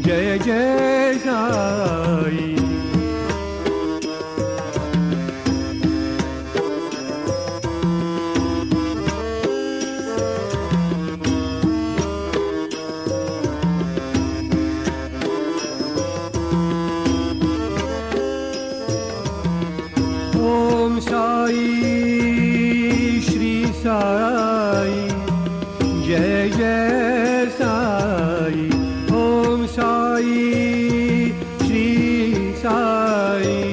Jai Jai Sai. Om Sai Shri Sai Jai Jai Sai. Om Sai Shri Sai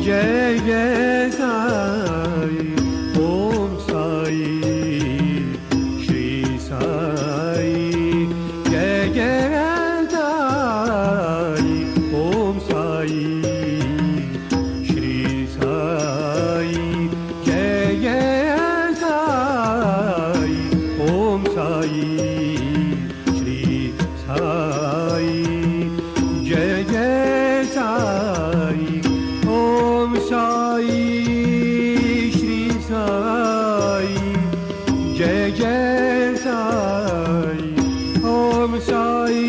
Jai Jai Sai. Om Sai Shri Sai Jai Jai Sai. Om Sai Shri Sai Jai Jai Sai. Om Sai Shri Sai Jai Jai Sai. Om Sai Shri Sai Jai Jai Sai. Om Sai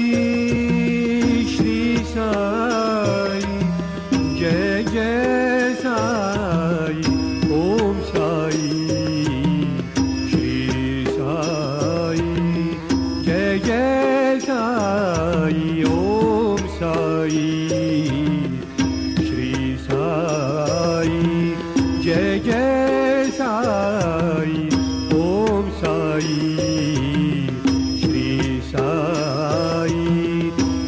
Shri Sai Jai Jai Sai. Om Sai Shri Sai Jai Jai Sai. Om Sai Shri Sai Jai Jai Sai. Om Sai Shri Sai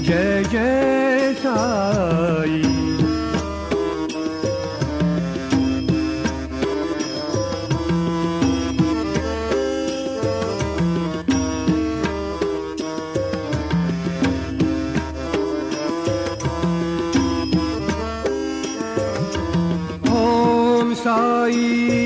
Jai Jai Sai. Om Sai